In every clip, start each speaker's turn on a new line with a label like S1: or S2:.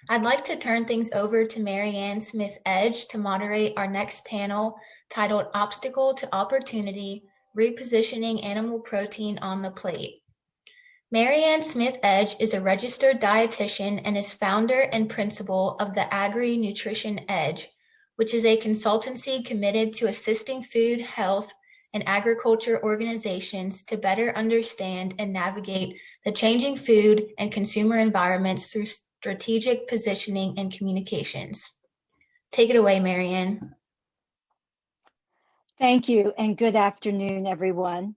S1: I'd like to turn things over to Marianne Smith-Edge to moderate our next panel titled Obstacle to Opportunity, Repositioning Animal Protein on the Plate. Marianne Smith-Edge is a registered dietitian and is founder and principal of the AgriNutrition Edge, which is a consultancy committed to assisting food, health, and agriculture organizations to better understand and navigate the changing food and consumer environments through strategic positioning and communications. Take it away, Marianne.
S2: Thank you, and good afternoon, everyone.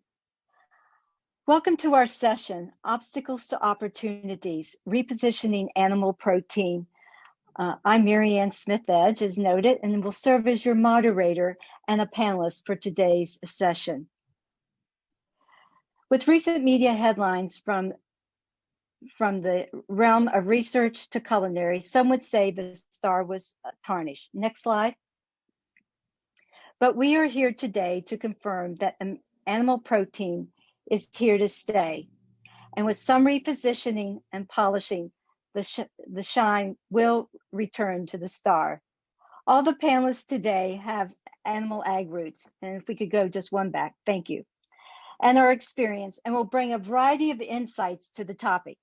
S2: Welcome to our session, Obstacles to Opportunities, Repositioning Animal Protein. I'm Marianne Smith-Edge, as noted, and will serve as your moderator and a panelist for today's session. With recent media headlines from the realm of research to culinary, some would say the star was tarnished. Next slide. But we are here today to confirm that animal protein is here to stay. And with some repositioning and polishing, the shine will return to the star. All the panelists today have animal ag roots. And if we could go just one back, thank you. And our experience, and will bring a variety of insights to the topic.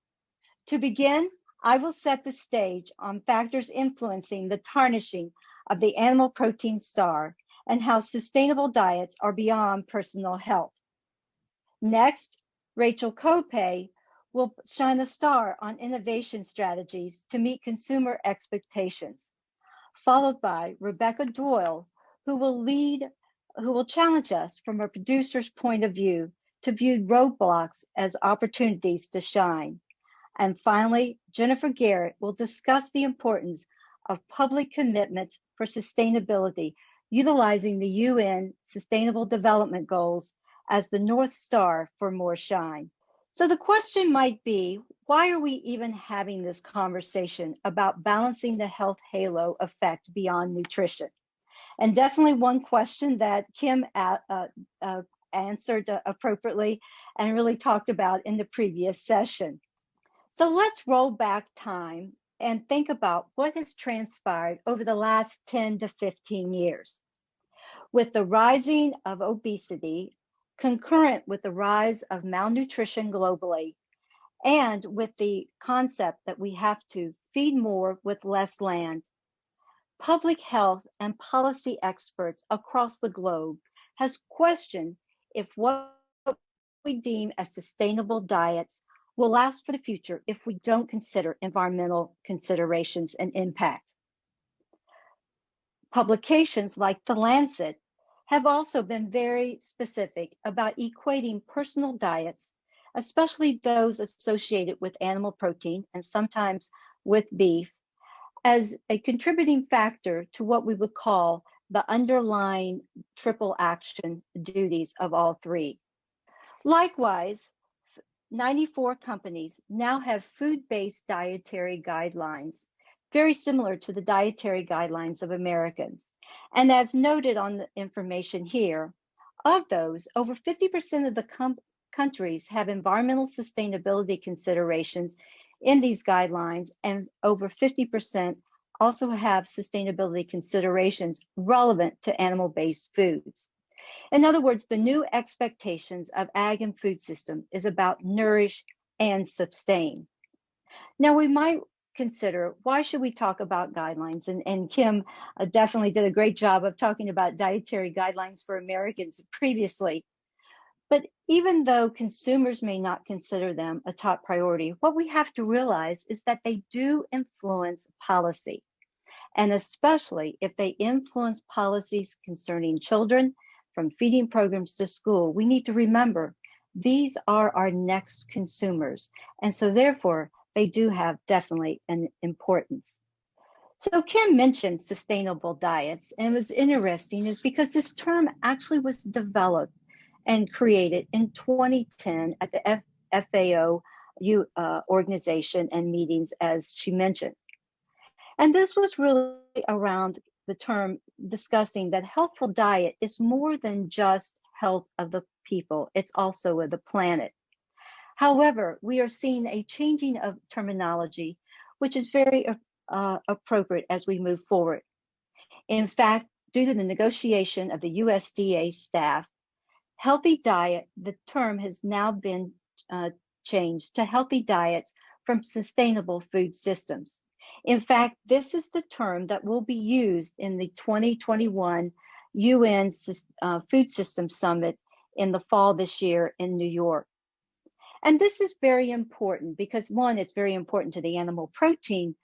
S2: To begin, I will set the stage on factors influencing the tarnishing of the animal protein star and how sustainable diets are beyond personal health. Next, Rachel Kopay will shine a star on innovation strategies to meet consumer expectations, followed by Rebecca Doyle, who will challenge us from a producer's point of view to view roadblocks as opportunities to shine. And finally, Jennifer Garrett will discuss the importance of public commitments for sustainability, utilizing the UN Sustainable Development Goals as the North Star for more shine. So the question might be, why are we even having this conversation about balancing the health halo effect beyond nutrition? And definitely one question that Kim answered appropriately and really talked about in the previous session. So let's roll back time and think about what has transpired over the last 10 to 15 years. With the rising of obesity, concurrent with the rise of malnutrition globally, and with the concept that we have to feed more with less land, public health and policy experts across the globe has questioned if what we deem as sustainable diets will last for the future if we don't consider environmental considerations and impact. Publications like the LANCET have also been very specific about equating personal diets, especially those associated with animal protein and sometimes with beef, as a contributing factor to what we would call the underlying triple action duties of all three. Likewise, 94 companies now have food-based dietary guidelines, very similar to the dietary guidelines of Americans. And as noted on the information here, of those, over 50% of the countries have environmental sustainability considerations in these guidelines, and over 50% also have sustainability considerations relevant to animal-based foods. In other words, the new expectations of ag and food system is about nourish and sustain. Now, we might consider, why should we talk about guidelines? And Kim definitely did a great job of talking about dietary guidelines for Americans previously. But even though consumers may not consider them a top priority, what we have to realize is that they do influence policy. And especially if they influence policies concerning children, from feeding programs to school, we need to remember these are our next consumers. And so therefore, they do have definitely an importance. So Kim mentioned sustainable diets, and it was interesting is because this term actually was developed and created in 2010 at the FAO organization and meetings, as she mentioned. And this was really around the term discussing that healthful diet is more than just health of the people, it's also of the planet. However, we are seeing a changing of terminology, which is very appropriate as we move forward. In fact, due to the negotiation of the USDA staff, healthy diet, the term has now been changed to healthy diets from sustainable food systems. In fact, this is the term that will be used in the 2021 UN Food System Summit in the fall this year in New York. And this is very important because, one, it's very important to the animal protein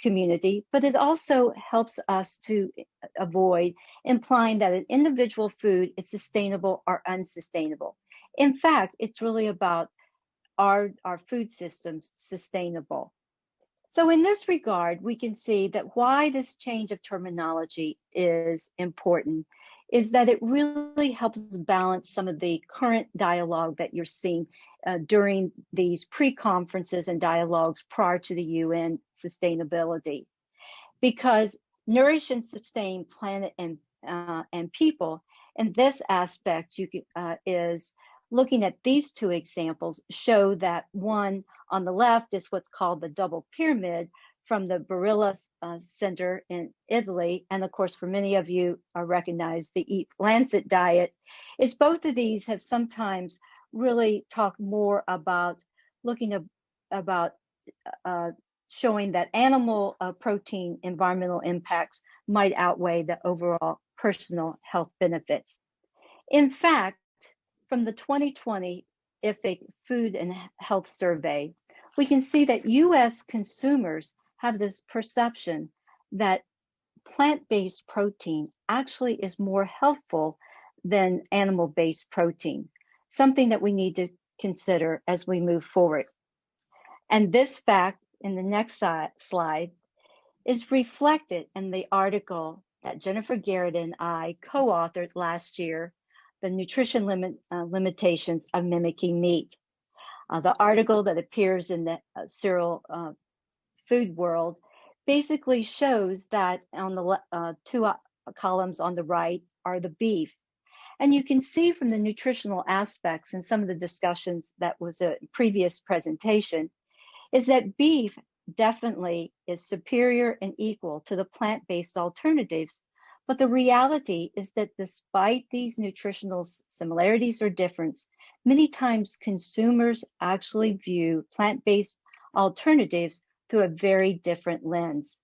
S2: community, but it also helps us to avoid implying that an individual food is sustainable or unsustainable. In fact, it's really about our food systems sustainable. So in this regard, we can see that why this change of terminology is important is that it really helps balance some of the current dialogue that you're seeing during these pre-conferences and dialogues prior to the UN sustainability. Because nourish and sustain planet and people, in this aspect, is looking at these two examples show that one on the left is what's called the double pyramid from the Barilla Center in Italy. And of course, for many of you recognize the LANCET diet, is both of these have sometimes really talked more about looking about showing that animal protein environmental impacts might outweigh the overall personal health benefits. In fact, from the 2020 IFIC Food and Health Survey, we can see that US consumers have this perception that plant-based protein actually is more helpful than animal-based protein, something that we need to consider as we move forward. And this fact in the next slide is reflected in the article that Jennifer Garrett and I co-authored last year, The Nutrition Limitations of Mimicking Meat. The article that appears in the cereal food world basically shows that on the two columns on the right are the beef. And you can see from the nutritional aspects and some of the discussions that was a previous presentation is that beef definitely is superior and equal to the plant-based alternatives. But the reality is that despite these nutritional similarities or difference, many times consumers actually view plant-based alternatives through a very different lens.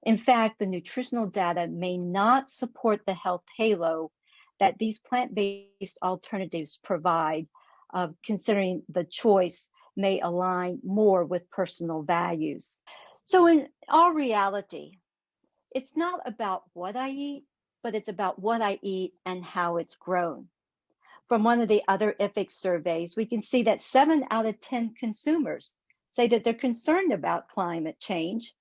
S2: In fact, the nutritional data may not support the health halo that these plant-based alternatives provide, considering the choice may align more with personal values. So in all reality, it's not about what I eat, but it's about what I eat and how it's grown. From one of the other IFIC surveys, we can see that 7 out of 10 consumers say that they're concerned about climate change,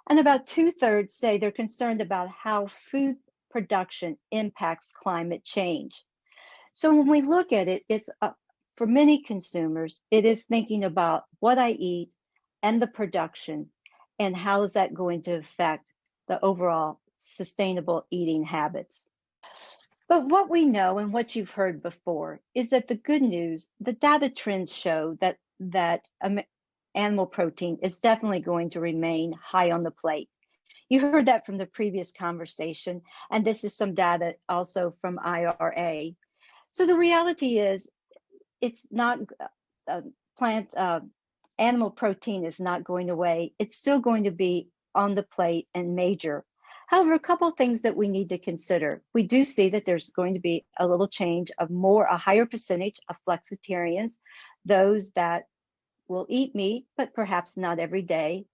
S2: and about 2/3 say they're concerned about how food production impacts climate change. So when we look at it, it's for many consumers, it is thinking about what I eat and the production and how is that going to affect the overall sustainable eating habits. But what we know and what you've heard before is that the good news, the data trends show that animal protein is definitely going to remain high on the plate. You heard that from the previous conversation, and this is some data also from IRA. So the reality is, it's not animal protein is not going away. It's still going to be on the plate and major. However, a couple of things that we need to consider. We do see that there's going to be a little change of a higher percentage of flexitarians, those that will eat meat, but perhaps not every day.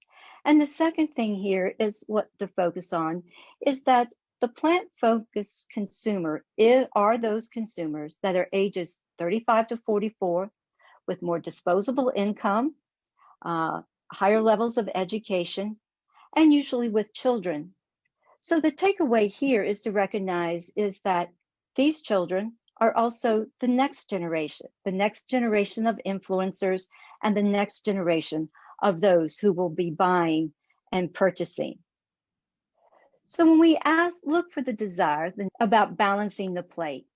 S2: And the second thing here is what to focus on is that the plant-focused consumer are those consumers that are ages 35 to 44 with more disposable income, higher levels of education, and usually with children. So the takeaway here is to recognize is that these children are also the next generation of influencers and the next generation of those who will be buying and purchasing. So when we look for the desire about balancing the plate,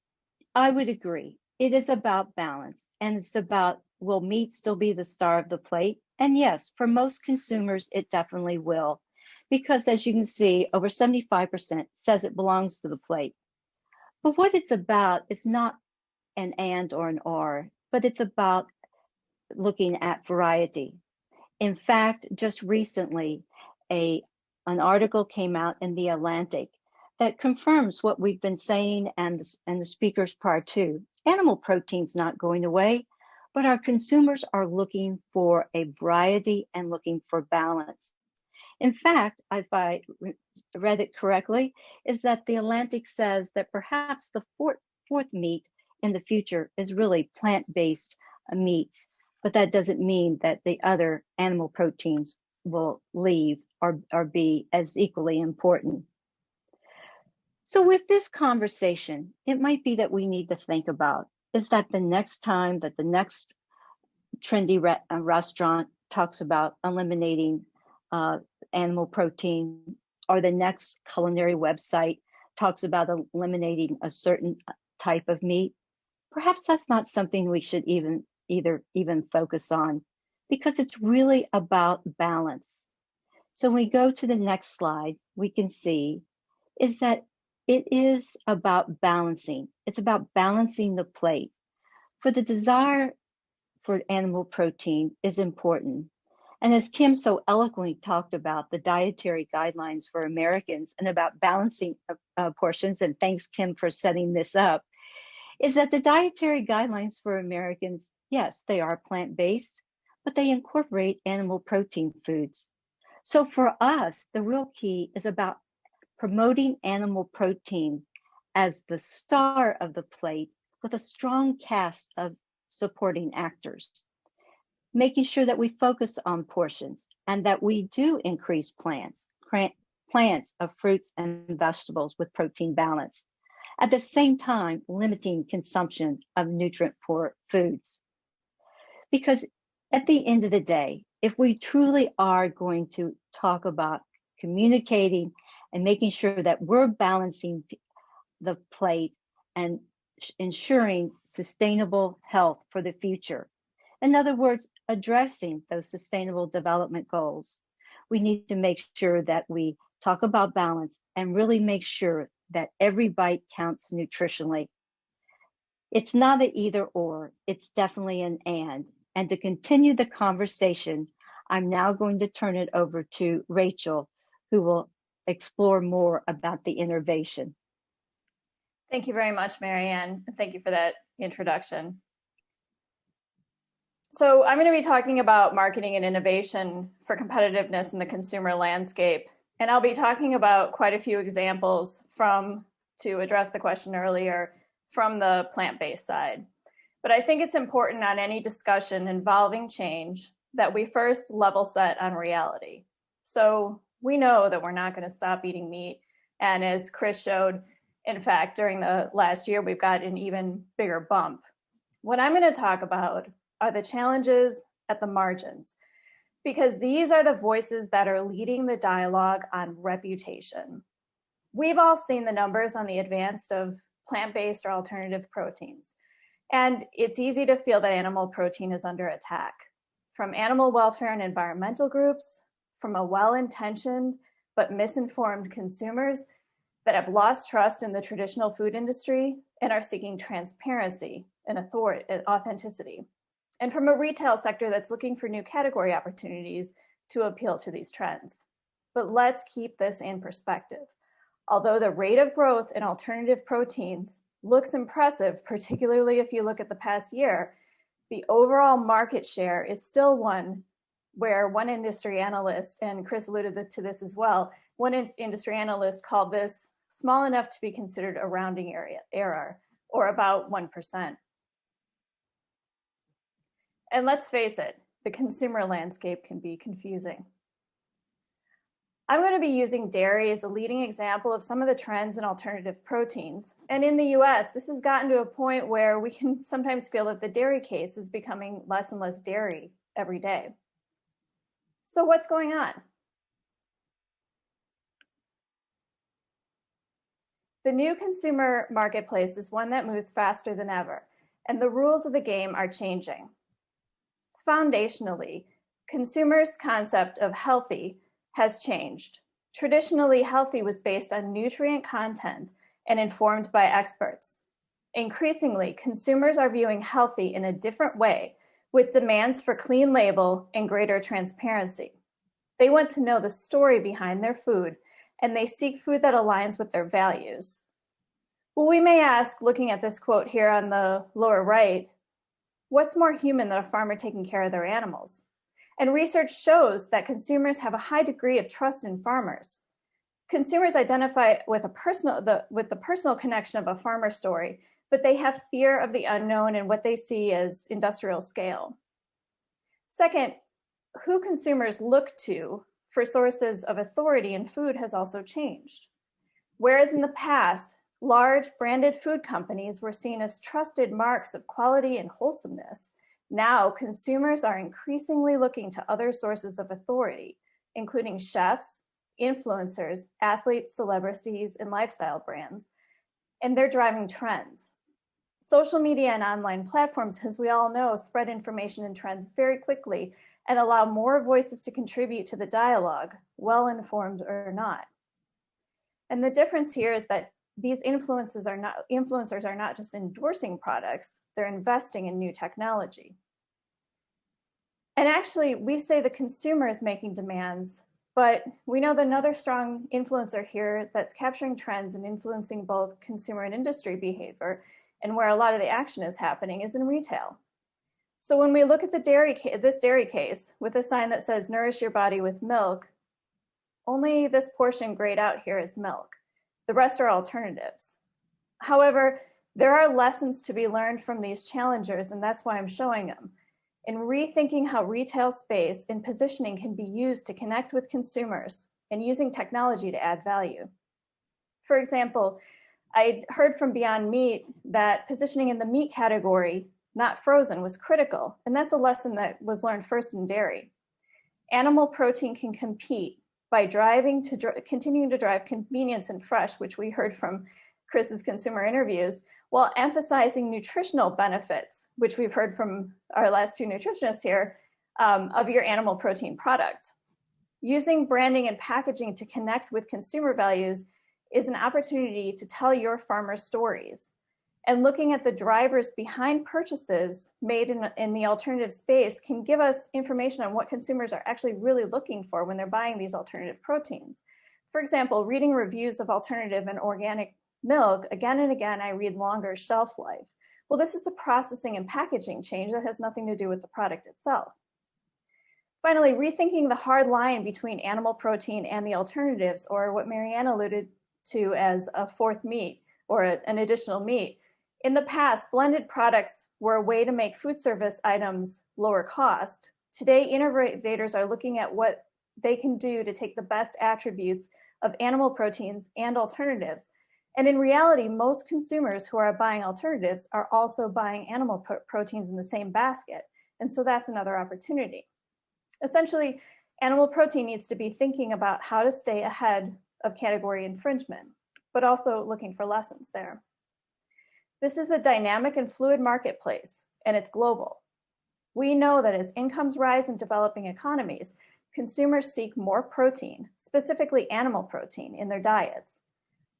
S2: I would agree. It is about balance, and it's about will meat still be the star of the plate? And yes, for most consumers, it definitely will. Because as you can see, over 75% says it belongs to the plate. But what it's about is not an and or an or, but it's about looking at variety. In fact, just recently, an article came out in the Atlantic that confirms what we've been saying and the speakers prior to. Animal protein's not going away, but our consumers are looking for a variety and looking for balance. In fact, if I read it correctly, is that the Atlantic says that perhaps the fourth meat in the future is really plant-based meats, but that doesn't mean that the other animal proteins will leave or be as equally important. So with this conversation, it might be that we need to think about, is that the next time that the next trendy restaurant talks about eliminating animal protein, or the next culinary website talks about eliminating a certain type of meat, perhaps that's not something we should even focus on, because it's really about balance. So when we go to the next slide, we can see is that it is about balancing. It's about balancing the plate. For the desire for animal protein is important. And as Kim so eloquently talked about the dietary guidelines for Americans and about balancing portions, and thanks Kim for setting this up, is that the dietary guidelines for Americans, yes, they are plant-based, but they incorporate animal protein foods. So for us, the real key is about promoting animal protein as the star of the plate with a strong cast of supporting actors, making sure that we focus on portions and that we do increase plants of fruits and vegetables with protein balance. At the same time, limiting consumption of nutrient-poor foods. Because at the end of the day, if we truly are going to talk about communicating and making sure that we're balancing the plate and ensuring sustainable health for the future, in other words, addressing those sustainable development goals, we need to make sure that we talk about balance and really make sure that every bite counts nutritionally. It's not an either or, it's definitely an and. And to continue the conversation, I'm now going to turn it over to Rachel, who will explore more about the innovation.
S3: Thank you very much, Marianne. Thank you for that introduction. So I'm going to be talking about marketing and innovation for competitiveness in the consumer landscape. And I'll be talking about quite a few examples to address the question earlier, from the plant-based side. But I think it's important on any discussion involving change that we first level set on reality. So we know that we're not going to stop eating meat. And as Chris showed, in fact, during the last year, we've got an even bigger bump. What I'm going to talk about are the challenges at the margins, because these are the voices that are leading the dialogue on reputation. We've all seen the numbers on the advanced of plant-based or alternative proteins, and it's easy to feel that animal protein is under attack from animal welfare and environmental groups, from a well-intentioned but misinformed consumers that have lost trust in the traditional food industry and are seeking transparency and authenticity, and from a retail sector that's looking for new category opportunities to appeal to these trends. But let's keep this in perspective. Although the rate of growth in alternative proteins looks impressive, particularly if you look at the past year, the overall market share is still one where one industry analyst, and Chris alluded to this as well, one industry analyst called this small enough to be considered a rounding error, or about 1%. And let's face it, the consumer landscape can be confusing. I'm going to be using dairy as a leading example of some of the trends in alternative proteins. And in the US, this has gotten to a point where we can sometimes feel that the dairy case is becoming less and less dairy every day. So what's going on? The new consumer marketplace is one that moves faster than ever, and the rules of the game are changing. Foundationally, consumers' concept of healthy has changed. Traditionally, healthy was based on nutrient content and informed by experts. Increasingly, consumers are viewing healthy in a different way, with demands for clean label and greater transparency. They want to know the story behind their food, and they seek food that aligns with their values. Well, we may ask, looking at this quote here on the lower right, what's more human than a farmer taking care of their animals? And research shows that consumers have a high degree of trust in farmers. Consumers identify with the personal connection of a farmer story, but they have fear of the unknown and what they see as industrial scale. Second, who consumers look to for sources of authority in food has also changed. Whereas in the past, large branded food companies were seen as trusted marks of quality and wholesomeness, now consumers are increasingly looking to other sources of authority, including chefs, influencers, athletes, celebrities, and lifestyle brands, and they're driving trends. Social media and online platforms, as we all know, spread information and trends very quickly and allow more voices to contribute to the dialogue, well-informed or not. And the difference here is that these influencers are not just endorsing products, they're investing in new technology. And actually, we say the consumer is making demands, but we know that another strong influencer here that's capturing trends and influencing both consumer and industry behavior, and where a lot of the action is happening, is in retail. So when we look at this dairy case with a sign that says nourish your body with milk, only this portion grayed out here is milk. The rest are alternatives. However, there are lessons to be learned from these challengers, and that's why I'm showing them. In rethinking how retail space and positioning can be used to connect with consumers and using technology to add value. For example, I heard from Beyond Meat that positioning in the meat category, not frozen, was critical, and that's a lesson that was learned first in dairy. Animal protein can compete by continuing to drive convenience and fresh, which we heard from Chris's consumer interviews, while emphasizing nutritional benefits, which we've heard from our last two nutritionists here, of your animal protein product. Using branding and packaging to connect with consumer values is an opportunity to tell your farmers' stories. And looking at the drivers behind purchases made in the alternative space can give us information on what consumers are actually really looking for when they're buying these alternative proteins. For example, reading reviews of alternative and organic milk, again and again, I read longer shelf life. Well, this is a processing and packaging change that has nothing to do with the product itself. Finally, rethinking the hard line between animal protein and the alternatives, or what Marianne alluded to as a fourth meat or an additional meat. In the past, blended products were a way to make food service items lower cost. Today, innovators are looking at what they can do to take the best attributes of animal proteins and alternatives. And in reality, most consumers who are buying alternatives are also buying animal proteins in the same basket. And so that's another opportunity. Essentially, animal protein needs to be thinking about how to stay ahead of category infringement, but also looking for lessons there. This is a dynamic and fluid marketplace, and it's global. We know that as incomes rise in developing economies, consumers seek more protein, specifically animal protein, in their diets.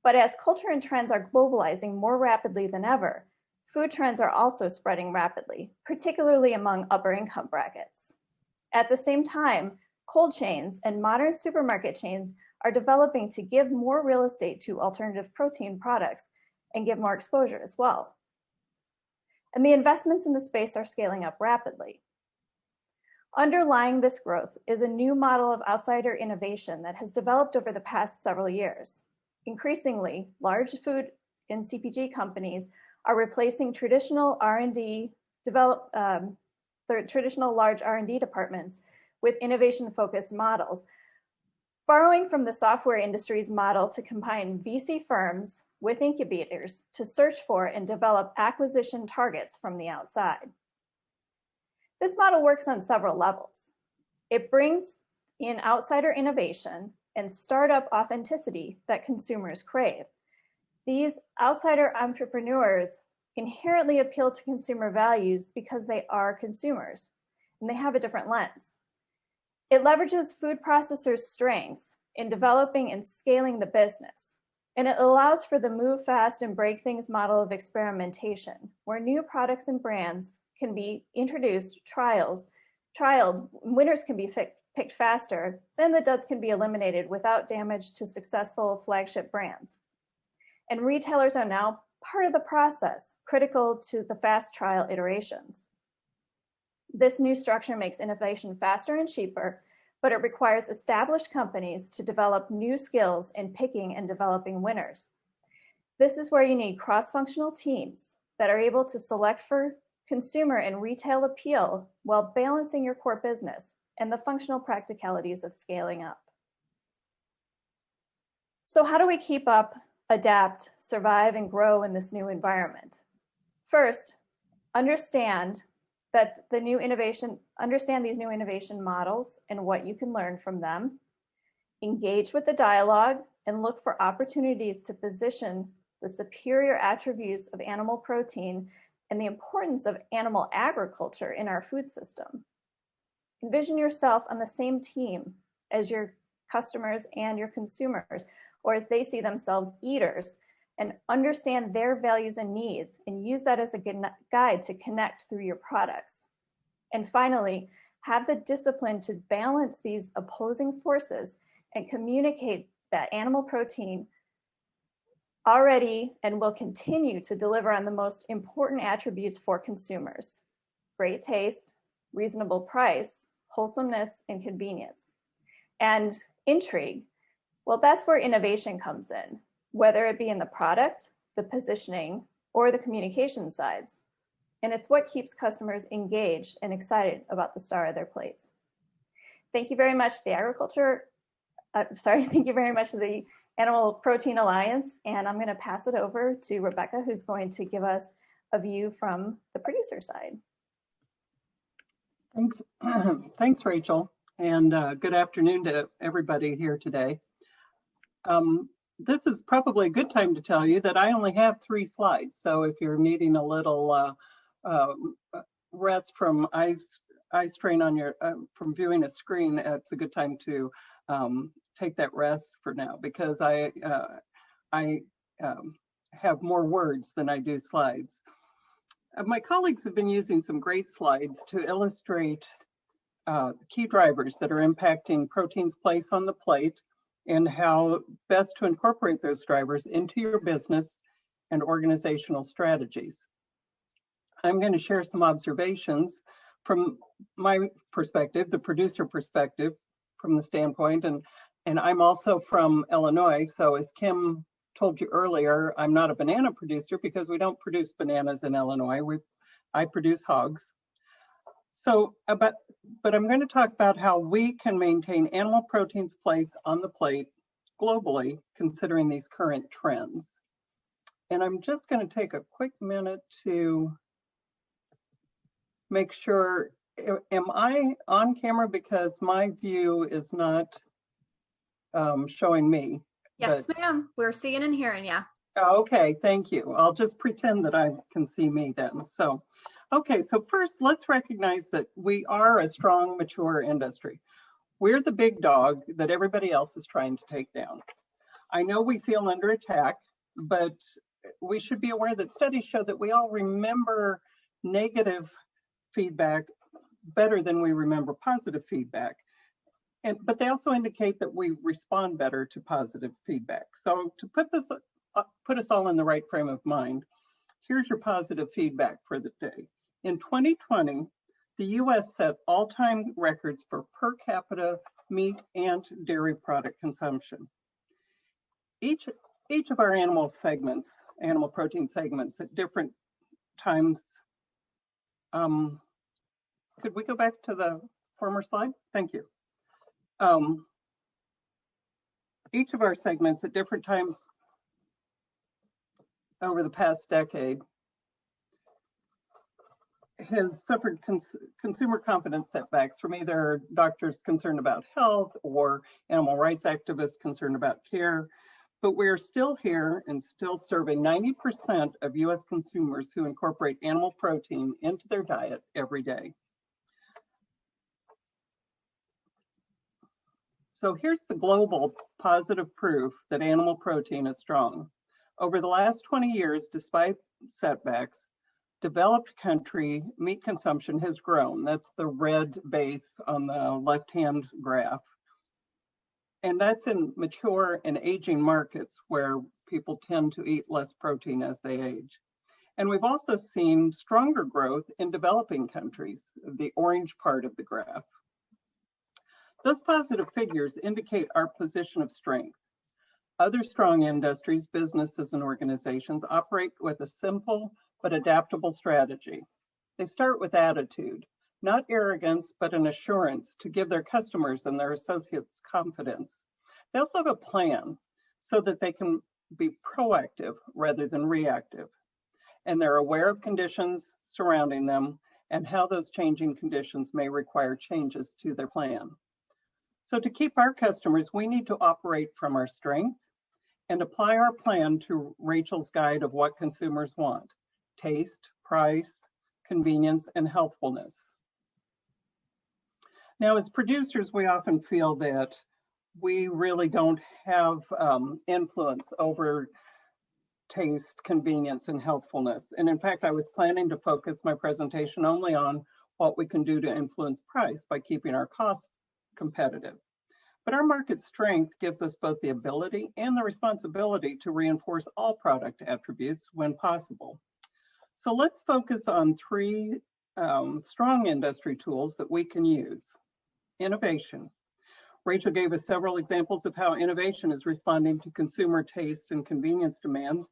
S3: But as culture and trends are globalizing more rapidly than ever, food trends are also spreading rapidly, particularly among upper income brackets. At the same time, cold chains and modern supermarket chains are developing to give more real estate to alternative protein products and give more exposure as well. And the investments in the space are scaling up rapidly. Underlying this growth is a new model of outsider innovation that has developed over the past several years. Increasingly, large food and CPG companies are replacing traditional traditional large R&D departments with innovation-focused models, borrowing from the software industry's model to combine VC firms with incubators to search for and develop acquisition targets from the outside. This model works on several levels. It brings in outsider innovation and startup authenticity that consumers crave. These outsider entrepreneurs inherently appeal to consumer values because they are consumers. and they have a different lens. It leverages food processors' strengths in developing and scaling the business. And it allows for the move fast and break things model of experimentation, where new products and brands can be introduced, trialed, winners can be picked faster, then the duds can be eliminated without damage to successful flagship brands. And retailers are now part of the process, critical to the fast trial iterations. This new structure makes innovation faster and cheaper, but it requires established companies to develop new skills in picking and developing winners. This is where you need cross-functional teams that are able to select for consumer and retail appeal while balancing your core business and the functional practicalities of scaling up. So how do we keep up, adapt, survive, and grow in this new environment? First, understand these new innovation models and what you can learn from them. Engage with the dialogue and look for opportunities to position the superior attributes of animal protein and the importance of animal agriculture in our food system. Envision yourself on the same team as your customers and your consumers, or as they see themselves, eaters, and understand their values and needs, and use that as a guide to connect through your products. And finally, have the discipline to balance these opposing forces and communicate that animal protein already and will continue to deliver on the most important attributes for consumers: great taste, reasonable price, wholesomeness, and convenience. And intrigue, well, that's where innovation comes in, whether it be in the product, the positioning, or the communication sides. And it's what keeps customers engaged and excited about the star of their plates. Thank you very much to thank you very much to the Animal Protein Alliance. And I'm gonna pass it over to Rebecca, who's going to give us a view from the producer side.
S4: Thanks, thanks, Rachel. And good afternoon to everybody here today. This is probably a good time to tell you that I only have 3 slides. So if you're needing a little rest from eye strain on your from viewing a screen, it's a good time to take that rest for now, because I have more words than I do slides. My colleagues have been using some great slides to illustrate key drivers that are impacting protein's place on the plate, and how best to incorporate those drivers into your business and organizational strategies. I'm going to share some observations from my perspective, the producer perspective, from the standpoint, and I'm also from Illinois. So as Kim told you earlier, I'm not a banana producer because we don't produce bananas in Illinois. I produce hogs. So, but I'm going to talk about how we can maintain animal protein's place on the plate globally, considering these current trends. And I'm just going to take a quick minute to make sure, am I on camera? Because my view is not showing me.
S5: Yes, ma'am. We're seeing and hearing you.
S4: Okay, thank you. I'll just pretend that I can see me then. So. Okay, so first, let's recognize that we are a strong, mature industry. We're the big dog that everybody else is trying to take down. I know we feel under attack, but we should be aware that studies show that we all remember negative feedback better than we remember positive feedback. But they also indicate that we respond better to positive feedback. So to put us all in the right frame of mind, here's your positive feedback for the day. In 2020, the US set all-time records for per capita meat and dairy product consumption. Each of our animal protein segments at different times. Could we go back to the former slide? Thank you. Each of our segments at different times over the past decade has suffered consumer confidence setbacks from either doctors concerned about health or animal rights activists concerned about care. But we're still here and still serving 90% of US consumers who incorporate animal protein into their diet every day. So here's the global positive proof that animal protein is strong. Over the last 20 years, despite setbacks, developed country meat consumption has grown. That's the red base on the left-hand graph. And that's in mature and aging markets where people tend to eat less protein as they age. And we've also seen stronger growth in developing countries, the orange part of the graph. Those positive figures indicate our position of strength. Other strong industries, businesses, and organizations operate with a simple but adaptable strategy. They start with attitude, not arrogance, but an assurance to give their customers and their associates confidence. They also have a plan so that they can be proactive rather than reactive. And they're aware of conditions surrounding them and how those changing conditions may require changes to their plan. So to keep our customers, we need to operate from our strength and apply our plan to Rachel's guide of what consumers want: taste, price, convenience, and healthfulness. Now, as producers, we often feel that we really don't have influence over taste, convenience, and healthfulness. And in fact, I was planning to focus my presentation only on what we can do to influence price by keeping our costs competitive. But our market strength gives us both the ability and the responsibility to reinforce all product attributes when possible. So let's focus on three strong industry tools that we can use. Innovation. Rachel gave us several examples of how innovation is responding to consumer taste and convenience demands,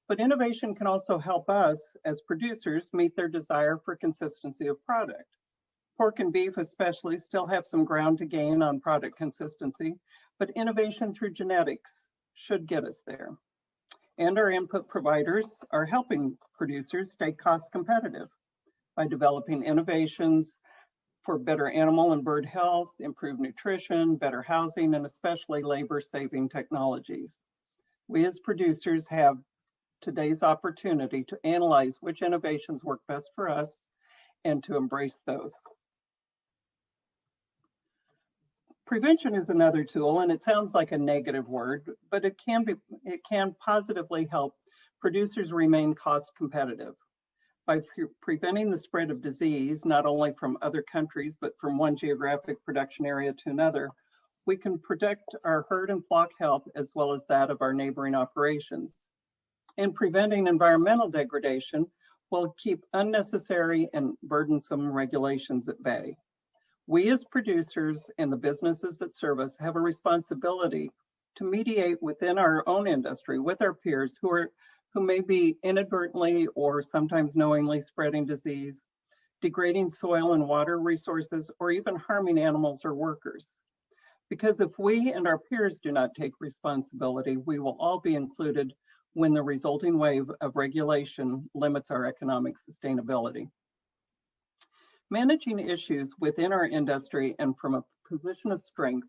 S4: but innovation can also help us as producers meet their desire for consistency of product. Pork and beef especially still have some ground to gain on product consistency, but innovation through genetics should get us there. And our input providers are helping producers stay cost competitive by developing innovations for better animal and bird health, improved nutrition, better housing, and especially labor-saving technologies. We as producers have today's opportunity to analyze which innovations work best for us and to embrace those. Prevention is another tool, and it sounds like a negative word, but it can positively help producers remain cost competitive. By preventing the spread of disease, not only from other countries, but from one geographic production area to another, we can protect our herd and flock health as well as that of our neighboring operations. And preventing environmental degradation will keep unnecessary and burdensome regulations at bay. We as producers and the businesses that serve us have a responsibility to mediate within our own industry with our peers who may be inadvertently or sometimes knowingly spreading disease, degrading soil and water resources, or even harming animals or workers. Because if we and our peers do not take responsibility, we will all be included when the resulting wave of regulation limits our economic sustainability. Managing issues within our industry and from a position of strength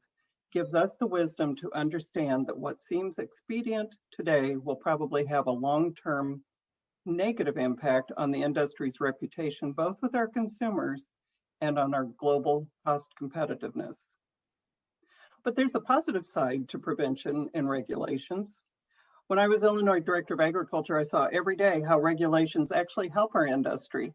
S4: gives us the wisdom to understand that what seems expedient today will probably have a long-term negative impact on the industry's reputation, both with our consumers and on our global cost competitiveness. But there's a positive side to prevention and regulations. When I was Illinois Director of Agriculture, I saw every day how regulations actually help our industry.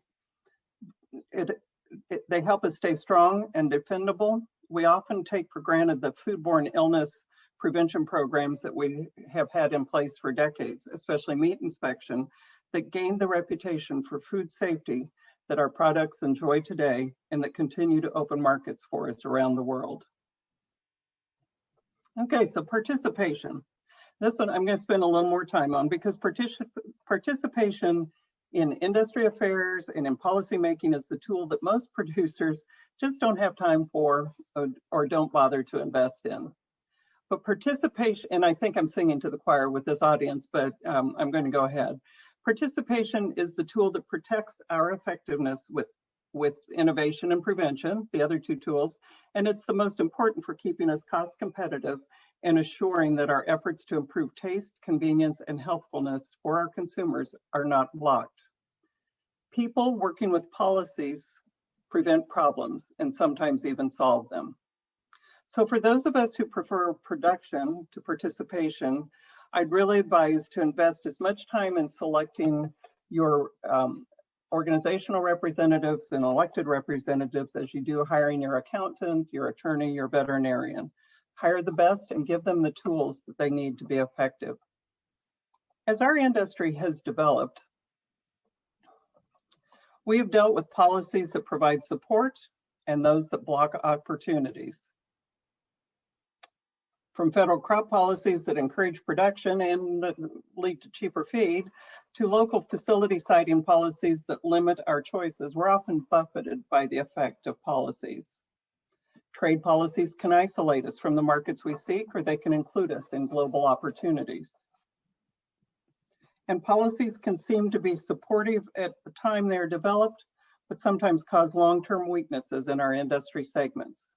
S4: They help us stay strong and defendable. We often take for granted the foodborne illness prevention programs that we have had in place for decades, especially meat inspection, that gained the reputation for food safety that our products enjoy today and that continue to open markets for us around the world. Okay, so participation. This one I'm going to spend a little more time on because participation in industry affairs and in policymaking is the tool that most producers just don't have time for or don't bother to invest in. But participation, and I think I'm singing to the choir with this audience, but I'm going to go ahead. Participation is the tool that protects our effectiveness with innovation and prevention, the other two tools, and it's the most important for keeping us cost competitive and assuring that our efforts to improve taste, convenience, and healthfulness for our consumers are not blocked. People working with policies prevent problems and sometimes even solve them. So for those of us who prefer production to participation, I'd really advise to invest as much time in selecting your organizational representatives and elected representatives as you do hiring your accountant, your attorney, your veterinarian. Hire the best and give them the tools that they need to be effective. As our industry has developed, we have dealt with policies that provide support and those that block opportunities. From federal crop policies that encourage production and lead to cheaper feed, to local facility siting policies that limit our choices, we're often buffeted by the effect of policies. Trade policies can isolate us from the markets we seek, or they can include us in global opportunities. And policies can seem to be supportive at the time they're developed, but sometimes cause long-term weaknesses in our industry segments.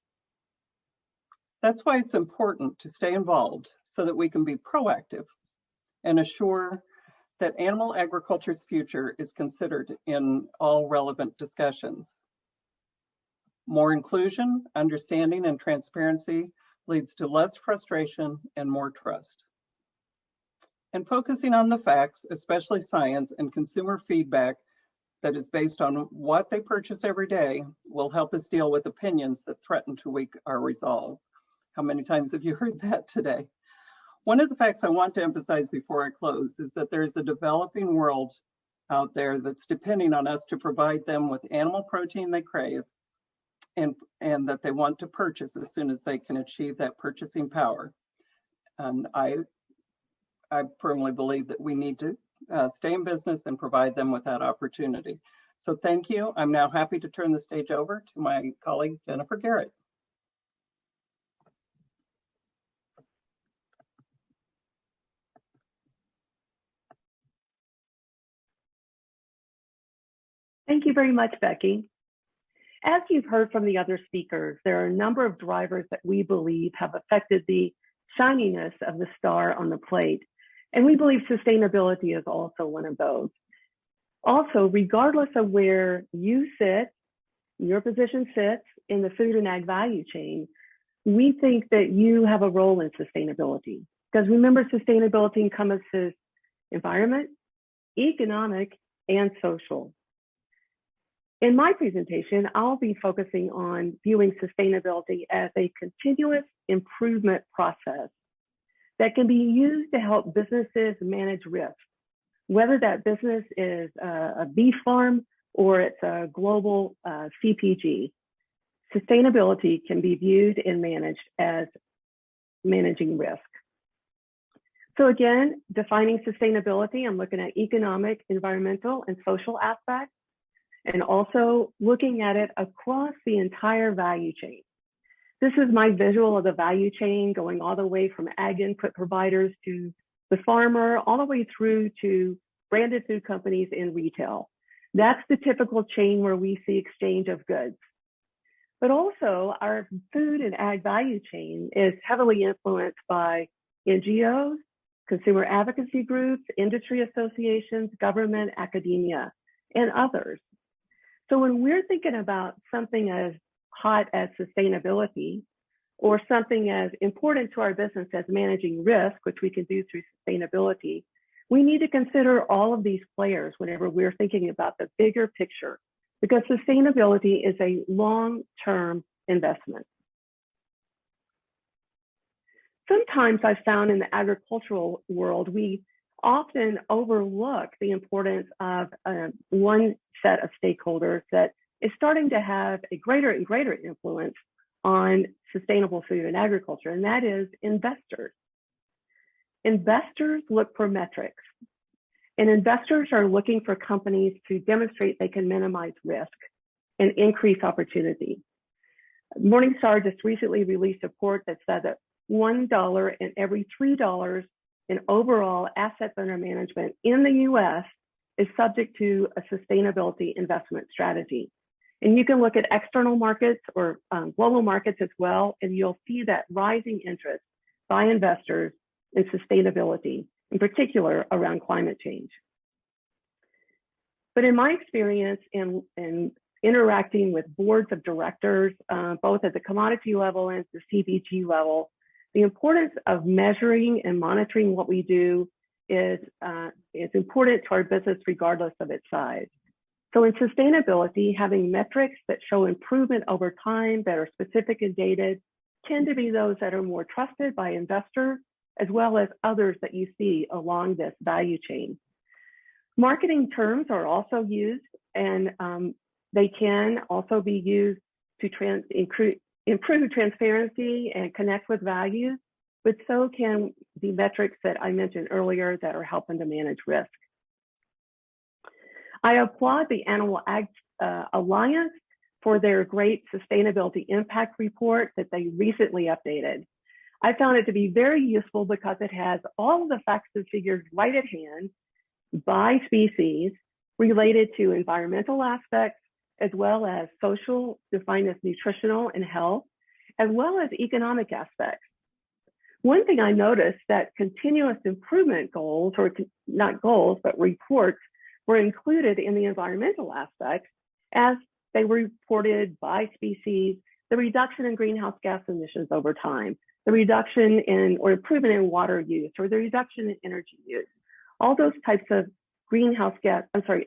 S4: That's why it's important to stay involved so that we can be proactive and assure that animal agriculture's future is considered in all relevant discussions. More inclusion, understanding, and transparency leads to less frustration and more trust. And focusing on the facts, especially science and consumer feedback that is based on what they purchase every day, will help us deal with opinions that threaten to weaken our resolve. How many times have you heard that today? One of the facts I want to emphasize before I close is that there's a developing world out there that's depending on us to provide them with animal protein they crave and that they want to purchase as soon as they can achieve that purchasing power. And I firmly believe that we need to stay in business and provide them with that opportunity. So thank you. I'm now happy to turn the stage over to my colleague, Jennifer Garrett.
S6: Thank you very much, Becky. As you've heard from the other speakers, there are a number of drivers that we believe have affected the shininess of the star on the plate. And we believe sustainability is also one of those. Also, regardless of where you sit, your position sits in the food and ag value chain, we think that you have a role in sustainability. Because remember, sustainability encompasses environment, economic, and social. In my presentation, I'll be focusing on viewing sustainability as a continuous improvement process that can be used to help businesses manage risk, whether that business is a beef farm or it's a global CPG. Sustainability can be viewed and managed as managing risk. So again, defining sustainability, I'm looking at economic, environmental, and social aspects, and also looking at it across the entire value chain. This is my visual of the value chain going all the way from ag input providers to the farmer, all the way through to branded food companies in retail. That's the typical chain where we see exchange of goods. But also our food and ag value chain is heavily influenced by NGOs, consumer advocacy groups, industry associations, government, academia, and others. So when we're thinking about something as hot as sustainability, or something as important to our business as managing risk, which we can do through sustainability, we need to consider all of these players whenever we're thinking about the bigger picture, because sustainability is a long-term investment. Sometimes I've found in the agricultural world, we often overlook the importance of one set of stakeholders that is starting to have a greater and greater influence on sustainable food and agriculture, and that is investors. Investors look for metrics, and investors are looking for companies to demonstrate they can minimize risk and increase opportunity. Morningstar just recently released a report that said that $1 in every $3 in overall assets under management in the US is subject to a sustainability investment strategy. And you can look at external markets or global markets as well, and you'll see that rising interest by investors in sustainability, in particular around climate change. But in my experience in interacting with boards of directors, both at the commodity level and the CPG level. The importance of measuring and monitoring what we do is important to our business regardless of its size. So in sustainability, having metrics that show improvement over time that are specific and dated tend to be those that are more trusted by investors, as well as others that you see along this value chain. Marketing terms are also used, and they can also be used to improve transparency and connect with values, but so can the metrics that I mentioned earlier that are helping to manage risk. I applaud the Animal Ag Alliance for their great sustainability impact report that they recently updated. I found it to be very useful because it has all of the facts and figures right at hand by species related to environmental aspects, as well as social, defined as nutritional and health, as well as economic aspects. One thing I noticed that continuous improvement goals, or not goals, but reports, were included in the environmental aspects as they were reported by species, the reduction in greenhouse gas emissions over time, the reduction in or improvement in water use, or the reduction in energy use. All those types of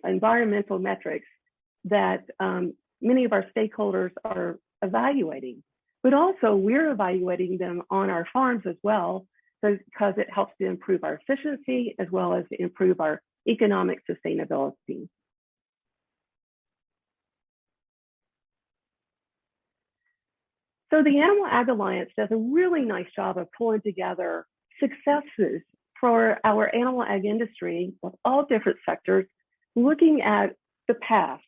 S6: environmental metrics that many of our stakeholders are evaluating. But also we're evaluating them on our farms as well, because it helps to improve our efficiency as well as to improve our economic sustainability. So the Animal Ag Alliance does a really nice job of pulling together successes for our animal ag industry of all different sectors, looking at the past.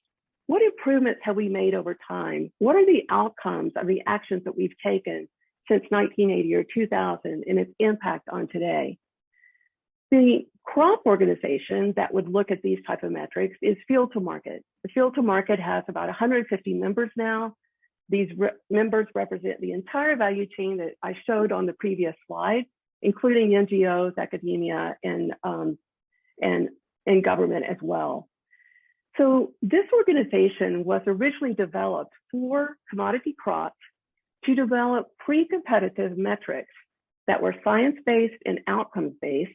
S6: What improvements have we made over time? What are the outcomes of the actions that we've taken since 1980 or 2000 and its impact on today? The crop organization that would look at these type of metrics is Field to Market. The Field to Market has about 150 members now. These members represent the entire value chain that I showed on the previous slide, including NGOs, academia, and government as well. So this organization was originally developed for commodity crops to develop pre-competitive metrics that were science-based and outcomes-based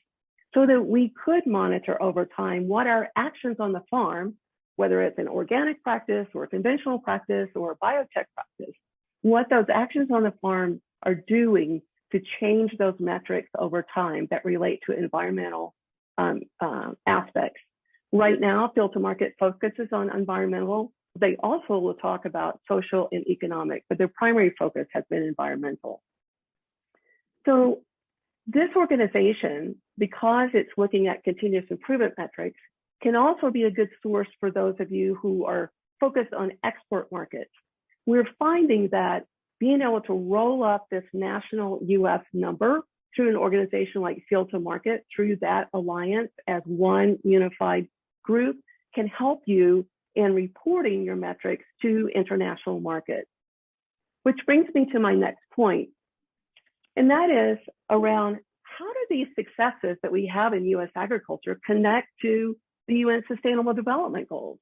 S6: so that we could monitor over time what our actions on the farm, whether it's an organic practice or a conventional practice or a biotech practice, what those actions on the farm are doing to change those metrics over time that relate to environmental aspects. Right now, Field to Market focuses on environmental. They also will talk about social and economic, but their primary focus has been environmental. So this organization, because it's looking at continuous improvement metrics, can also be a good source for those of you who are focused on export markets. We're finding that being able to roll up this national US number through an organization like Field to Market, through that alliance as one unified group, can help you in reporting your metrics to international markets. Which brings me to my next point, and that is around how do these successes that we have in US agriculture connect to the UN Sustainable Development Goals?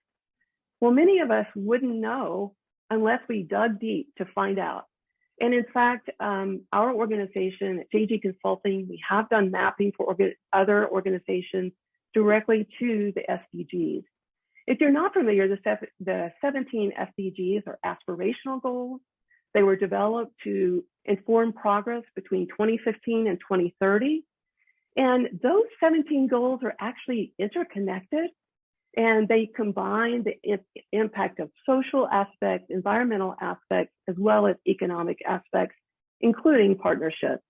S6: Well, many of us wouldn't know unless we dug deep to find out. And in fact, our organization at JG Consulting, we have done mapping for other organizations directly to the SDGs. If you're not familiar, the 17 SDGs are aspirational goals. They were developed to inform progress between 2015 and 2030. And those 17 goals are actually interconnected, and they combine the impact of social aspects, environmental aspects, as well as economic aspects, including partnerships.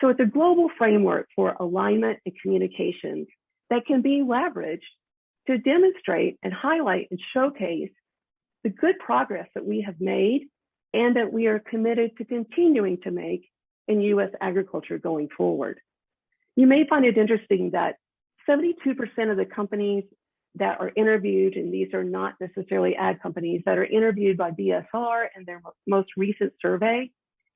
S6: So it's a global framework for alignment and communications that can be leveraged to demonstrate and highlight and showcase the good progress that we have made and that we are committed to continuing to make in US agriculture going forward. You may find it interesting that 72% of the companies that are interviewed, and these are not necessarily ag companies, that are interviewed by BSR in their most recent survey,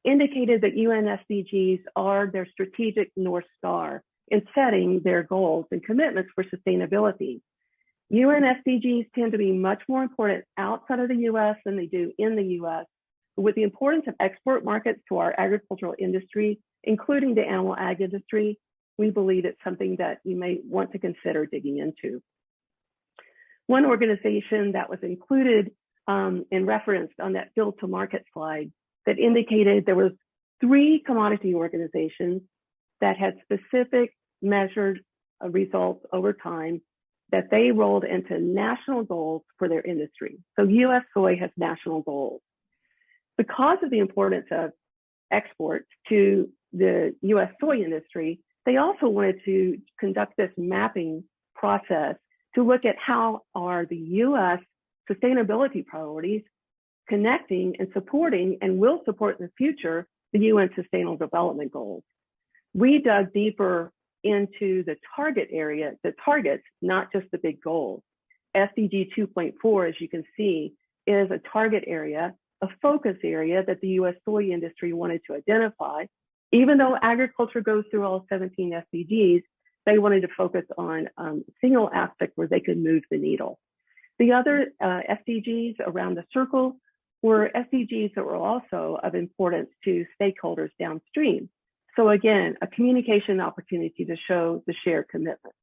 S6: indicated that UN SDGs are their strategic North Star in setting their goals and commitments for sustainability. UN SDGs tend to be much more important outside of the US than they do in the US. With the importance of export markets to our agricultural industry, including the animal ag industry, we believe it's something that you may want to consider digging into. One organization that was included and referenced on that field to market slide that indicated there was 3 commodity organizations that had specific measured results over time that they rolled into national goals for their industry. So US soy has national goals. Because of the importance of exports to the US soy industry, they also wanted to conduct this mapping process to look at how are the US sustainability priorities connecting and supporting and will support in the future the UN Sustainable Development Goals. We dug deeper into the target area, the targets, not just the big goals. SDG 2.4, as you can see, is a target area, a focus area that the US soy industry wanted to identify. Even though agriculture goes through all 17 SDGs, they wanted to focus on a single aspect where they could move the needle. The other SDGs around the circle were SDGs that were also of importance to stakeholders downstream. So again, a communication opportunity to show the shared commitment.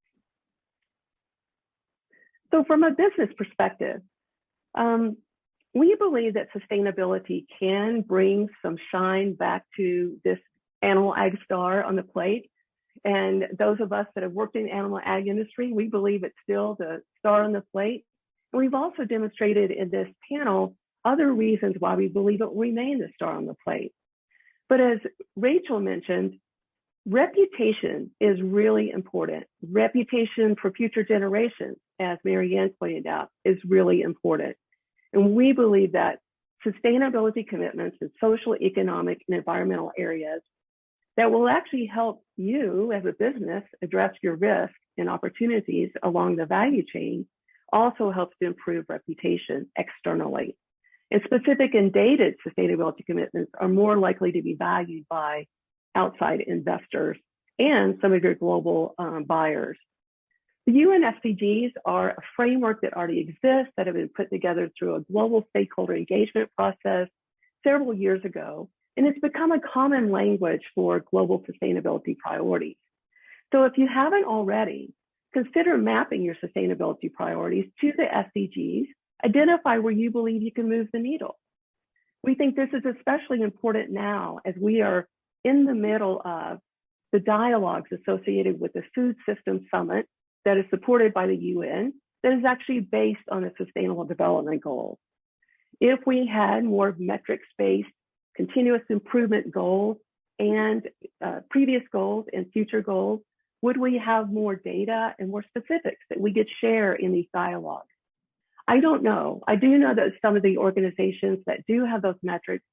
S6: So from a business perspective, we believe that sustainability can bring some shine back to this animal ag star on the plate. And those of us that have worked in the animal ag industry, we believe it's still the star on the plate. And we've also demonstrated in this panel other reasons why we believe it will remain the star on the plate. But as Rachel mentioned, reputation is really important. Reputation for future generations, as Marianne pointed out, is really important. And we believe that sustainability commitments in social, economic, and environmental areas that will actually help you as a business address your risk and opportunities along the value chain also helps to improve reputation externally. And specific and dated sustainability commitments are more likely to be valued by outside investors and some of your global buyers. The UN SDGs are a framework that already exists that have been put together through a global stakeholder engagement process several years ago, and it's become a common language for global sustainability priorities. So if you haven't already, consider mapping your sustainability priorities to the SDGs, identify where you believe you can move the needle. We think this is especially important now as we are in the middle of the dialogues associated with the Food Systems Summit that is supported by the UN, that is actually based on the Sustainable Development Goals. If we had more metrics-based continuous improvement goals and previous goals and future goals, would we have more data and more specifics that we could share in these dialogues? I don't know. I do know that some of the organizations that do have those metrics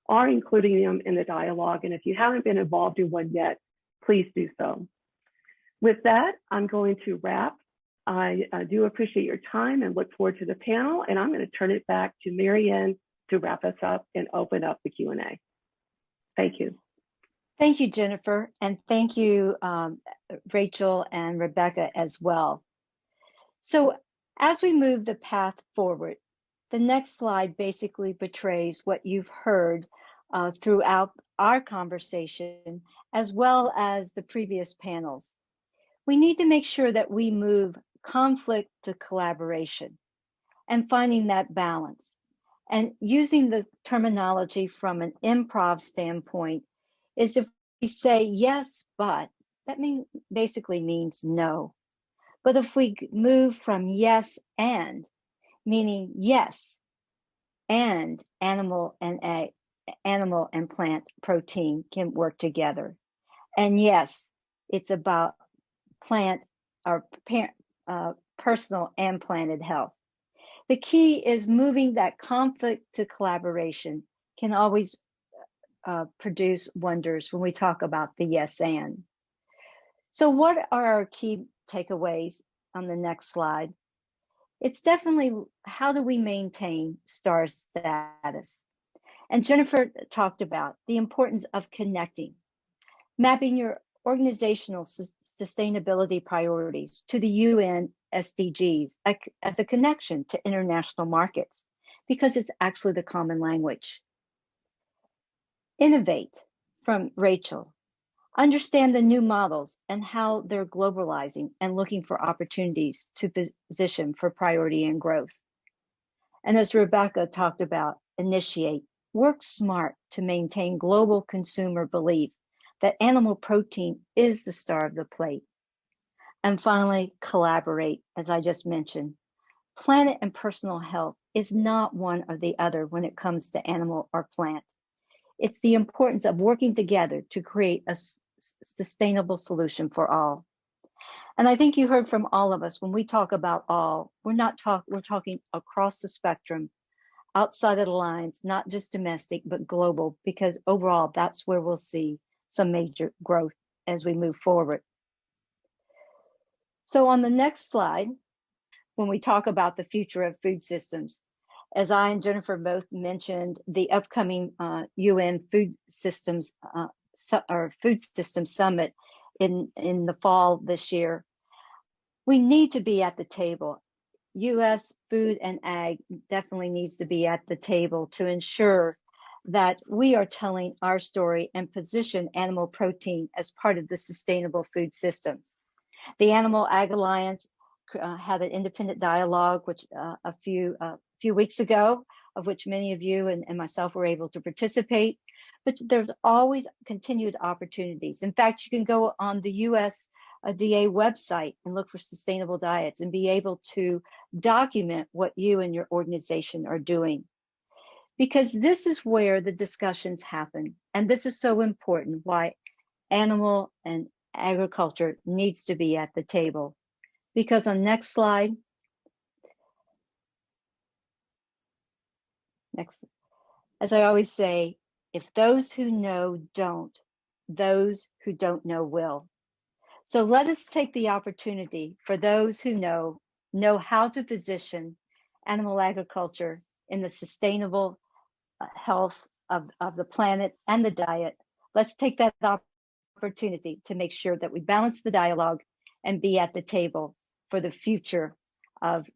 S6: are including them in the dialogue. And if you haven't been involved in one yet, please do so. With that, I'm going to wrap. I do appreciate your time and look forward to the panel. And I'm going to turn it back to Marianne to wrap us up and open up the Q&A. Thank you.
S2: Thank you, Jennifer. And thank you, Rachel and Rebecca as well. So as we move the path forward, the next slide basically portrays what you've heard throughout our conversation, as well as the previous panels. We need to make sure that we move conflict to collaboration and finding that balance. And using the terminology from an improv standpoint is if we say yes, but, that basically means no. But if we move from yes and, meaning yes, and animal and plant protein can work together. And yes, it's about plant or personal and planted health. The key is moving that conflict to collaboration can always produce wonders when we talk about the yes and. So what are our key takeaways on the next slide? It's definitely how do we maintain STAR status? And Jennifer talked about the importance of connecting, mapping your organizational sustainability priorities to the UN SDGs as a connection to international markets, because it's actually the common language. Innovate, from Rachel. Understand the new models and how they're globalizing and looking for opportunities to position for priority and growth. And as Rebecca talked about, initiate, work smart to maintain global consumer belief that animal protein is the star of the plate. And finally, collaborate, as I just mentioned. Planet and personal health is not one or the other when it comes to animal or plant. It's the importance of working together to create a sustainable solution for all. And I think you heard from all of us when we talk about all, we're talking across the spectrum, outside of the lines, not just domestic, but global, because overall, that's where we'll see some major growth as we move forward. So on the next slide, when we talk about the future of food systems, as I and Jennifer both mentioned, the upcoming UN Food Systems Summit in the fall this year, we need to be at the table. U.S. food and ag definitely needs to be at the table to ensure that we are telling our story and position animal protein as part of the sustainable food systems. The Animal Ag Alliance had an independent dialogue, which a few weeks ago, of which many of you and myself were able to participate. But there's always continued opportunities. In fact, you can go on the USDA website and look for sustainable diets and be able to document what you and your organization are doing. Because this is where the discussions happen. And this is so important, why animal and agriculture needs to be at the table. Because on next slide, as I always say, if those who know don't, those who don't know will. So let us take the opportunity for those who know how to position animal agriculture in the sustainable health of the planet and the diet. Let's take that opportunity to make sure that we balance the dialogue and be at the table for the future of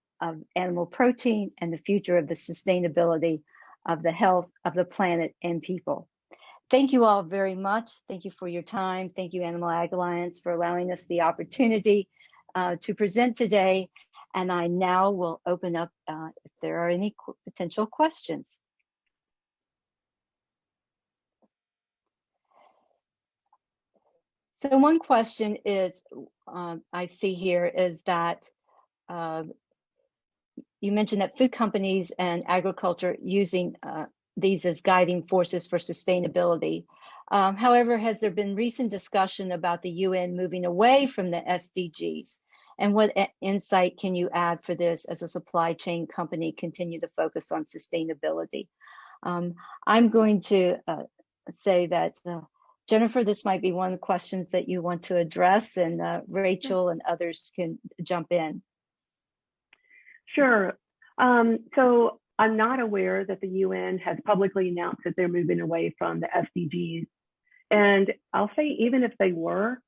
S2: animal protein and the future of the sustainability of the health of the planet and people. Thank you all very much. Thank you for your time. Thank you, Animal Ag Alliance, for allowing us the opportunity to present today. And I now will open up if there are any potential questions. So one question is, I see here, is that you mentioned that food companies and agriculture using these as guiding forces for sustainability. However, has there been recent discussion about the UN moving away from the SDGs? And what insight can you add for this as a supply chain company continue to focus on sustainability? I'm going to say that Jennifer, this might be one of the questions that you want to address, and Rachel and others can jump in.
S6: Sure. So I'm not aware that the UN has publicly announced that they're moving away from the SDGs. And I'll say, even if they were,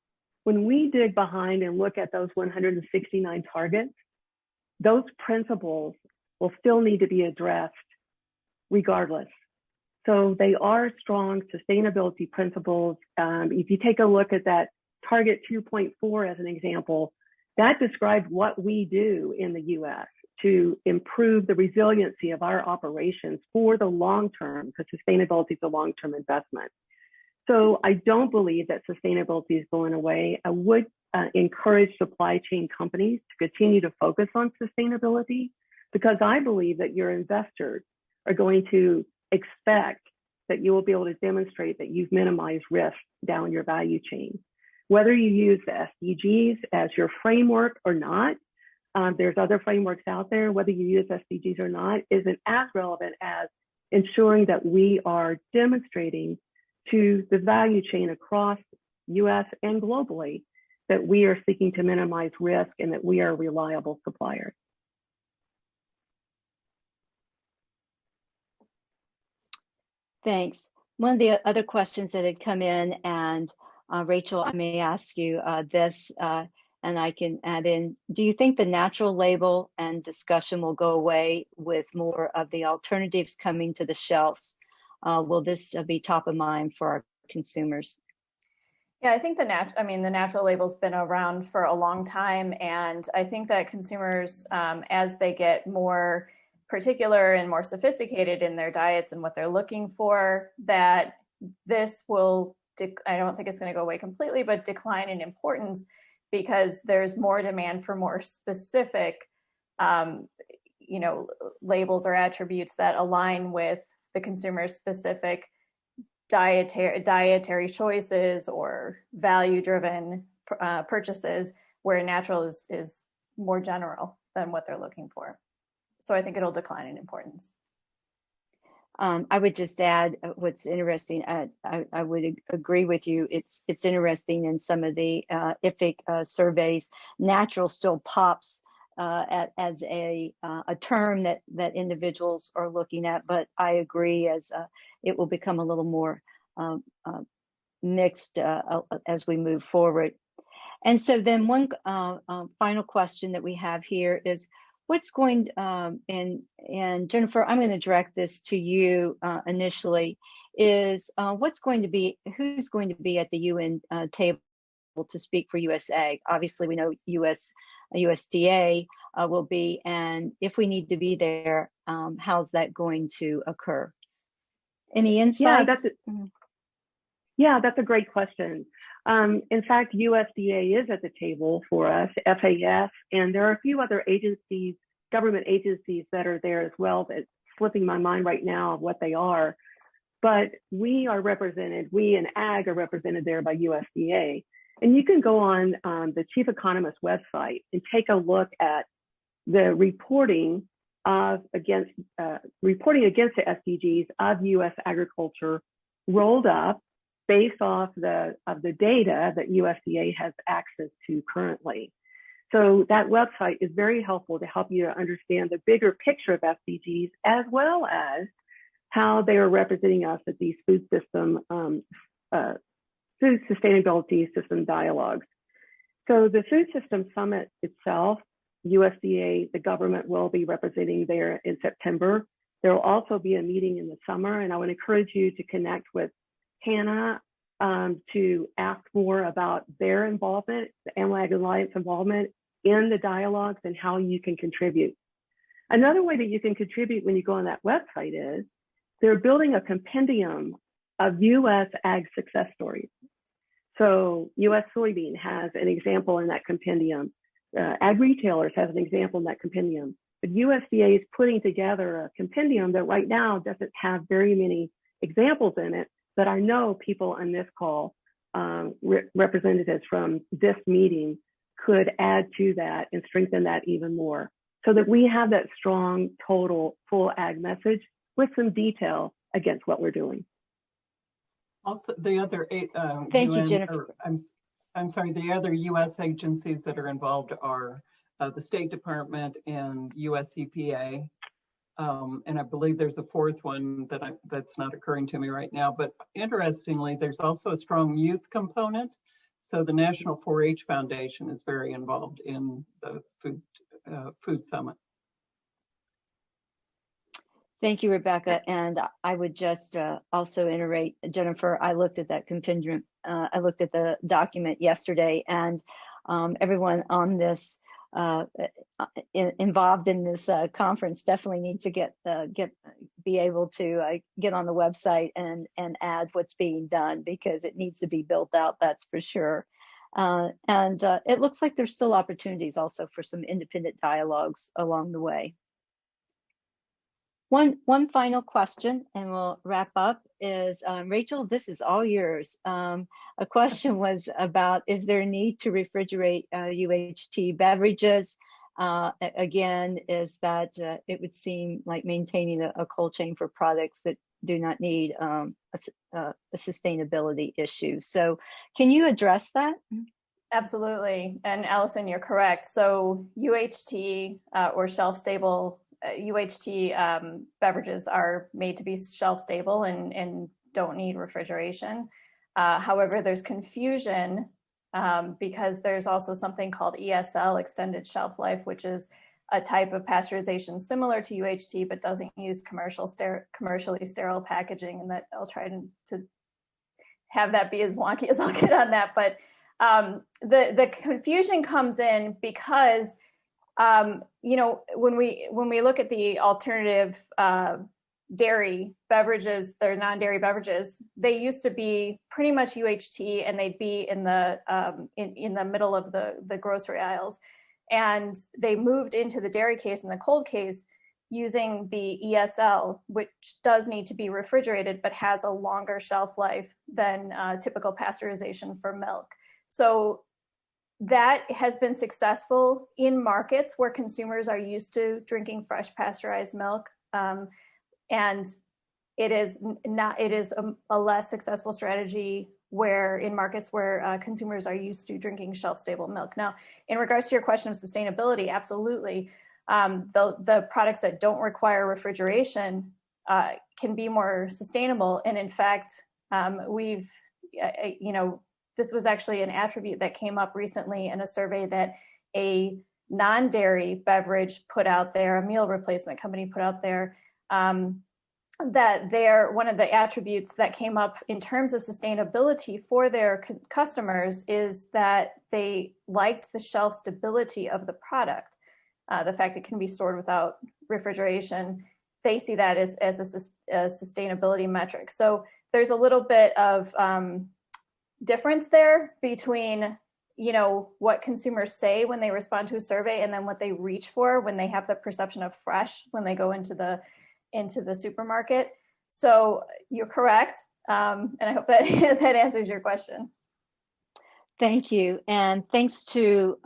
S6: when we dig behind and look at those 169 targets, those principles will still need to be addressed regardless. So they are strong sustainability principles. If you take a look at that target 2.4 as an example, that describes what we do in the US to improve the resiliency of our operations for the long term, because sustainability is a long-term investment. So I don't believe that sustainability is going away. I would encourage supply chain companies to continue to focus on sustainability, because I believe that your investors are going to expect that you will be able to demonstrate that you've minimized risk down your value chain. Whether you use the SDGs as your framework or not, there's other frameworks out there, whether you use SDGs or not, isn't as relevant as ensuring that we are demonstrating to the value chain across US and globally that we are seeking to minimize risk and that we are reliable suppliers.
S2: Thanks. One of the other questions that had come in, and Rachel, I may ask you this, and I can add in, do you think the natural label and discussion will go away with more of the alternatives coming to the shelves? Will this be top of mind for our consumers?
S3: Yeah, I think the natural label's been around for a long time, and I think that consumers, as they get more particular and more sophisticated in their diets and what they're looking for, that this will, I don't think it's going to go away completely, but decline in importance because there's more demand for more specific, labels or attributes that align with the consumer's specific dietary choices or value-driven purchases, where natural is more general than what they're looking for. So I think it'll decline in importance.
S2: I would just add what's interesting. I would agree with you. It's interesting in some of the IFIC surveys, natural still pops as a term that individuals are looking at, but I agree as it will become a little more mixed as we move forward. And so then one final question that we have here is, what's going, and Jennifer, I'm going to direct this to you initially, is who's going to be at the UN table to speak for US Ag? Obviously, we know USDA will be, and if we need to be there, how's that going to occur? Any insights?
S6: That's a great question. In fact, USDA is at the table for us, FAS, and there are a few other agencies, government agencies that are there as well. That's slipping my mind right now of what they are. But we are represented, we in Ag are represented there by USDA. And you can go on the chief economist's website and take a look at the reporting against the SDGs of U.S. agriculture rolled up based off of the data that USDA has access to currently. So that website is very helpful to help you to understand the bigger picture of SDGs, as well as how they are representing us at these food sustainability system dialogues. So the Food System Summit itself, USDA, the government will be representing there in September. There will also be a meeting in the summer, and I would encourage you to connect with Hannah to ask more about their involvement, the Animal Ag Alliance involvement in the dialogues and how you can contribute. Another way that you can contribute when you go on that website is they're building a compendium of U.S. ag success stories. So U.S. soybean has an example in that compendium. Ag retailers has an example in that compendium. But USDA is putting together a compendium that right now doesn't have very many examples in it, but I know people on this call, representatives from this meeting, could add to that and strengthen that even more, so that we have that strong, total, full ag message with some detail against what we're doing.
S4: Also, the other
S2: Thank you, Jennifer.
S4: I'm sorry, the other U.S. agencies that are involved are the State Department and US EPA. And I believe there's a fourth one that's not occurring to me right now. But interestingly, there's also a strong youth component. So the National 4-H Foundation is very involved in the food summit.
S2: Thank you, Rebecca. And I would just also iterate, Jennifer, I looked at that compendium, I looked at the document yesterday, and everyone on this involved in this conference definitely needs to be able to get on the website and add what's being done, because it needs to be built out, that's for sure. And it looks like there's still opportunities also for some independent dialogues along the way. One final question, and we'll wrap up, is Rachel, this is all yours. A question was about, is there a need to refrigerate UHT beverages? Again, is that it would seem like maintaining a cold chain for products that do not need a sustainability issue. So can you address that?
S3: Absolutely. And Allison, you're correct. So UHT or shelf-stable UHT beverages are made to be shelf stable and don't need refrigeration. However, there's confusion because there's also something called ESL, extended shelf life, which is a type of pasteurization similar to UHT, but doesn't use commercially sterile packaging. And that I'll try to have that be as wonky as I'll get on that. But the confusion comes in because, you know, when we look at the alternative dairy beverages, they're non-dairy beverages, they used to be pretty much UHT, and they'd be in the middle of the grocery aisles. And they moved into the dairy case and the cold case using the ESL, which does need to be refrigerated, but has a longer shelf life than typical pasteurization for milk. So that has been successful in markets where consumers are used to drinking fresh pasteurized milk. And it is a less successful strategy where in markets where consumers are used to drinking shelf-stable milk. Now, in regards to your question of sustainability, absolutely. The products that don't require refrigeration can be more sustainable. And in fact, this was actually an attribute that came up recently in a survey that a non-dairy beverage put out there, a meal replacement company put out there, that one of the attributes that came up in terms of sustainability for their customers is that they liked the shelf stability of the product. The fact it can be stored without refrigeration, they see that as a sustainability metric. So there's a little bit of difference there between, you know, what consumers say when they respond to a survey and then what they reach for when they have the perception of fresh when they go into the supermarket. So you're correct. And I hope that that answers your question.
S2: Thank you. And thanks to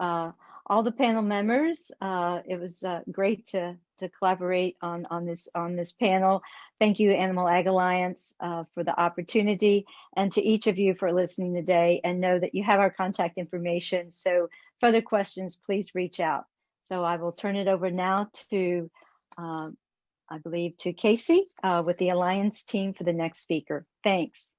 S2: all the panel members. It was great to collaborate on this panel. Thank you, Animal Ag Alliance, for the opportunity, and to each of you for listening today. And know that you have our contact information. So further questions, please reach out. So I will turn it over now to, I believe, to Casey with the Alliance team for the next speaker. Thanks.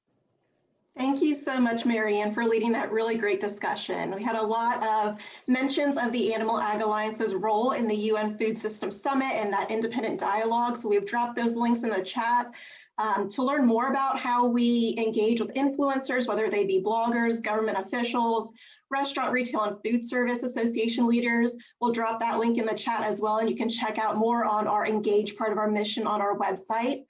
S7: Thank you so much, Marianne, for leading that really great discussion. We had a lot of mentions of the Animal Ag Alliance's role in the UN Food System Summit and that independent dialogue. So we've dropped those links in the chat. To learn more about how we engage with influencers, whether they be bloggers, government officials, restaurant, retail, and food service association leaders, we'll drop that link in the chat as well. And you can check out more on our Engage part of our mission on our website.